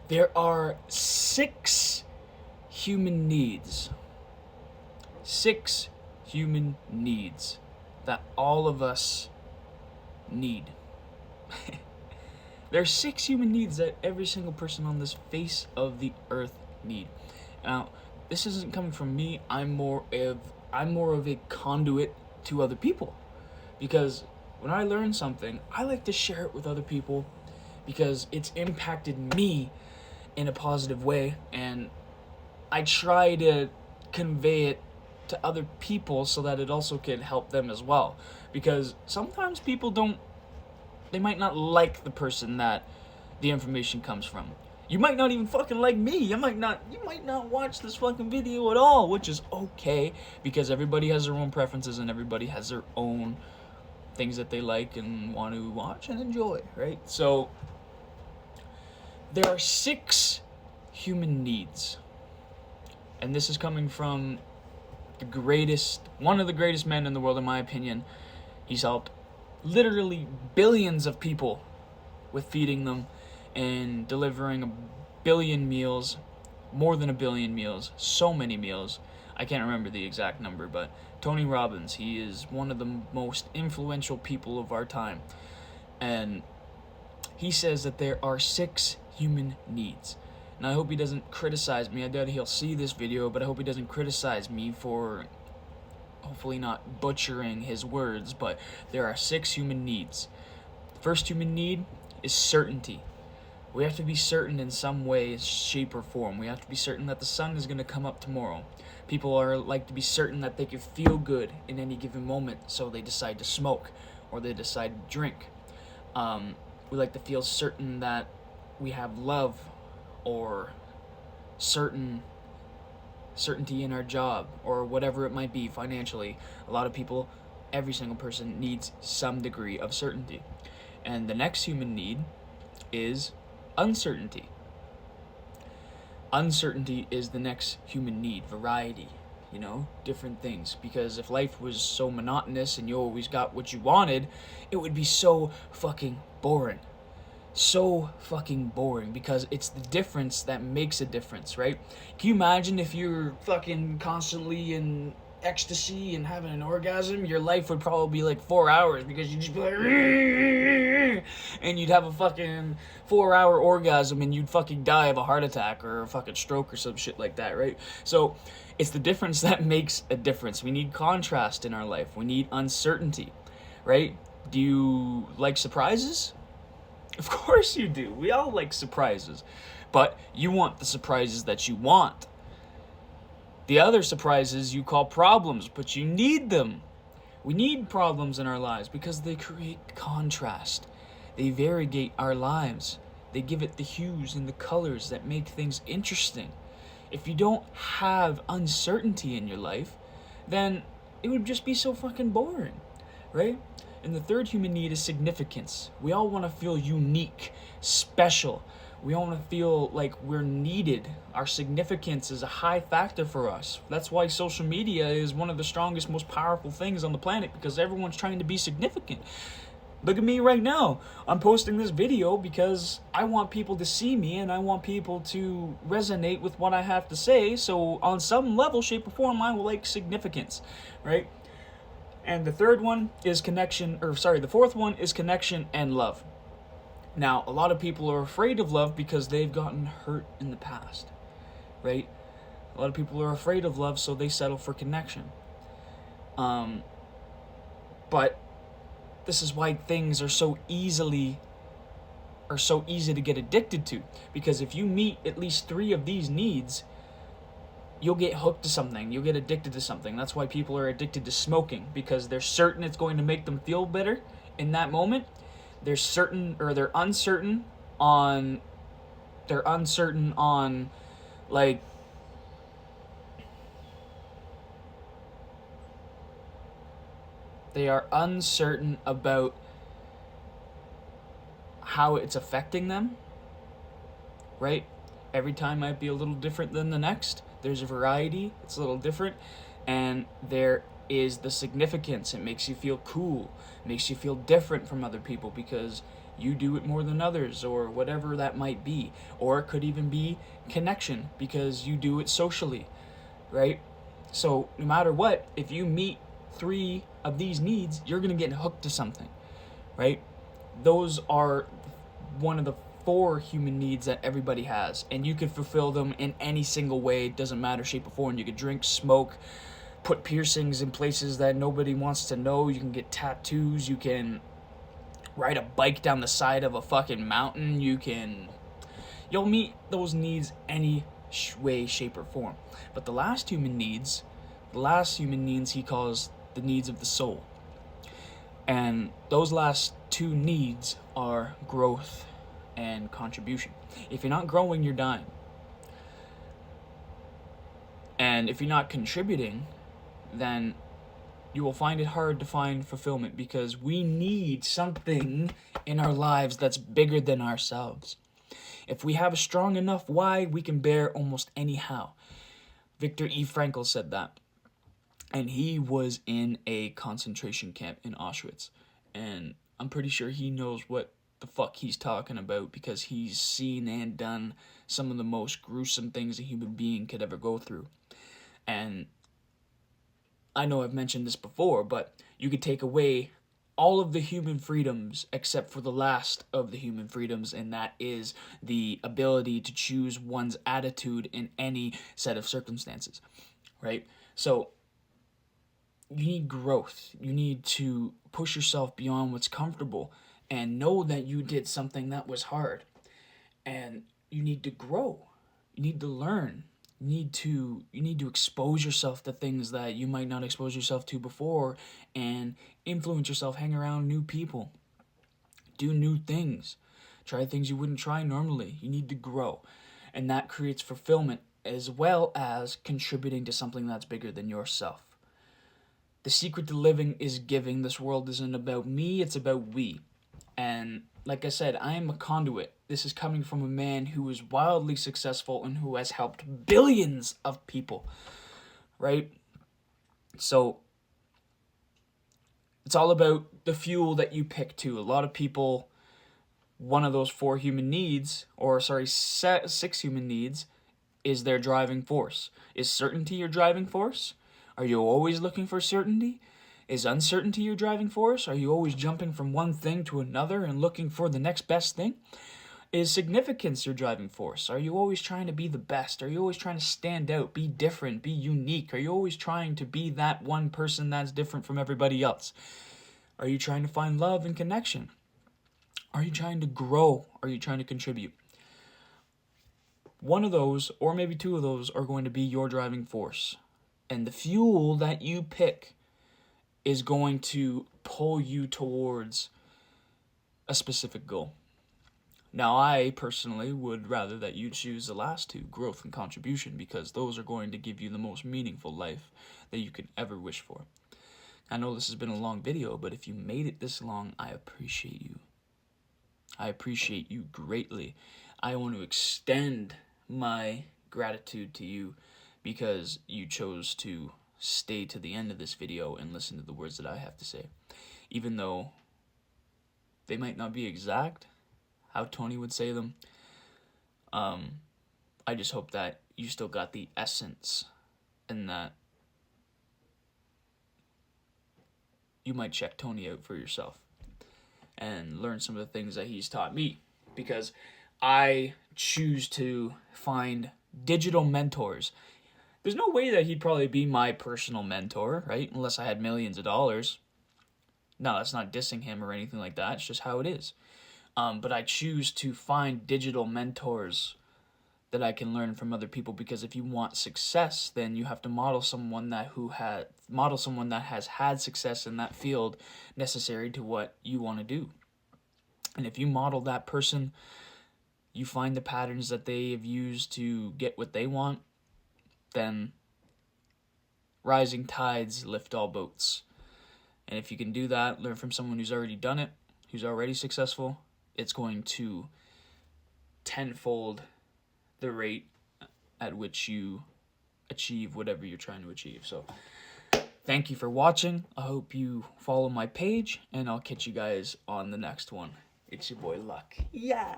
There are 6 human needs. 6 human needs that all of us need. There are 6 human needs that every single person on this face of the earth need. Now, this isn't coming from me. I'm more of a conduit to other people, because when I learn something, I like to share it with other people because it's impacted me in a positive way, and I try to convey it to other people so that it also can help them as well. Because sometimes people they might not like the person that the information comes from. You might not even fucking like me. You might not watch this fucking video at all, which is okay, because everybody has their own preferences and everybody has their own things that they like and want to watch and enjoy, right? So there are 6 human needs. And this is coming from one of the greatest men in the world, in my opinion. He's helped literally billions of people with feeding them and delivering a billion meals, more than a billion meals, so many meals. I can't remember the exact number, but Tony Robbins, he is one of the most influential people of our time. And he says that there are 6 human needs. And I hope he doesn't criticize me. I doubt he'll see this video, but I hope he doesn't criticize me for hopefully not butchering his words. But there are 6 human needs. The first human need is certainty. We have to be certain in some way, shape, or form. We have to be certain that the sun is going to come up tomorrow. People like to be certain that they can feel good in any given moment, so they decide to smoke or they decide to drink. We like to feel certain that we have love or certainty in our job or whatever it might be financially. A lot of people, every single person needs some degree of certainty. And the next human need is uncertainty. Uncertainty is the next human need. Variety, different things. Because if life was so monotonous and you always got what you wanted, it would be so fucking boring. So fucking boring, because it's the difference that makes a difference, right? Can you imagine if you're fucking constantly in ecstasy and having an orgasm? Your life would probably be like 4 hours, because you'd just be like, and you'd have a fucking 4-hour orgasm and you'd fucking die of a heart attack or a fucking stroke or some shit like that, right? So it's the difference that makes a difference. We need contrast in our life. We need uncertainty, right? Do you like surprises? Of course you do. We all like surprises. But you want the surprises that you want. The other surprises you call problems, but you need them. We need problems in our lives because they create contrast. They variegate our lives. They give it the hues and the colors that make things interesting. If you don't have uncertainty in your life, then it would just be so fucking boring, right? And the third human need is significance. We all want to feel unique, special. We all want to feel like we're needed. Our significance is a high factor for us. That's why social media is one of the strongest, most powerful things on the planet, because everyone's trying to be significant. Look at me right now. I'm posting this video because I want people to see me and I want people to resonate with what I have to say. So on some level, shape, or form, I will like significance, right? And the fourth one is connection and love. Now, a lot of people are afraid of love because they've gotten hurt in the past, right? A lot of people are afraid of love, so they settle for connection. But this is why things are so easy to get addicted to. Because if you meet at least 3 of these needs, you'll get hooked to something. You'll get addicted to something. That's why people are addicted to smoking, because they're certain it's going to make them feel better in that moment. They're uncertain on like they are uncertain about how it's affecting them, right? Every time might be a little different than the next. There's a variety, it's a little different, and they're is the significance. It makes you feel cool, makes you feel different from other people because you do it more than others, or whatever that might be. Or it could even be connection because you do it socially, right? So no matter what, if you meet 3 of these needs, you're going to get hooked to something, right? Those are one of the 4 human needs that everybody has, and you can fulfill them in any single way. It doesn't matter shape or form. You can drink, smoke, put piercings in places that nobody wants to know. You can get tattoos. You can ride a bike down the side of a fucking mountain. You'll meet those needs any way, shape, or form. But the last human needs he calls the needs of the soul. And those last 2 needs are growth and contribution. If you're not growing, you're dying. And if you're not contributing, then you will find it hard to find fulfillment, because we need something in our lives that's bigger than ourselves. If we have a strong enough why, we can bear almost any how. Viktor E. Frankl said that. And he was in a concentration camp in Auschwitz. And I'm pretty sure he knows what the fuck he's talking about, because he's seen and done some of the most gruesome things a human being could ever go through. And I know I've mentioned this before, but you could take away all of the human freedoms except for the last of the human freedoms, and that is the ability to choose one's attitude in any set of circumstances, right? So you need growth. You need to push yourself beyond what's comfortable and know that you did something that was hard. And you need to grow. You need to learn. You need to expose yourself to things that you might not expose yourself to before, and influence yourself, hang around new people, do new things, try things you wouldn't try normally. You need to grow. And that creates fulfillment as well as contributing to something that's bigger than yourself. The secret to living is giving. This world isn't about me, it's about we. And like I said, I am a conduit. This is coming from a man who is wildly successful and who has helped billions of people, right? So it's all about the fuel that you pick too. A lot of people, one of those 6 human needs is their driving force. Is certainty your driving force? Are you always looking for certainty? Is uncertainty your driving force? Are you always jumping from one thing to another and looking for the next best thing? Is significance your driving force? Are you always trying to be the best? Are you always trying to stand out, be different, be unique? Are you always trying to be that one person that's different from everybody else? Are you trying to find love and connection? Are you trying to grow? Are you trying to contribute? One of those, or maybe 2 of those, are going to be your driving force. And the fuel that you pick is going to pull you towards a specific goal. Now, I personally would rather that you choose the last 2, growth and contribution, because those are going to give you the most meaningful life that you could ever wish for. I know this has been a long video, but if you made it this long, I appreciate you. I appreciate you greatly. I want to extend my gratitude to you because you chose to stay to the end of this video and listen to the words that I have to say. Even though they might not be exact how Tony would say them, I just hope that you still got the essence, and that you might check Tony out for yourself and learn some of the things that he's taught me, because I choose to find digital mentors. There's no way that he'd probably be my personal mentor, right? Unless I had millions of dollars. No, that's not dissing him or anything like that. It's just how it is. But I choose to find digital mentors that I can learn from other people, because if you want success, then you have to model someone that has had success in that field necessary to what you want to do. And if you model that person, you find the patterns that they have used to get what they want, then rising tides lift all boats. And if you can do that, learn from someone who's already done it, who's already successful, it's going to tenfold the rate at which you achieve whatever you're trying to achieve. So Thank you for watching. I hope you follow my page, and I'll catch you guys on the next one. It's your boy Luck. Yeah.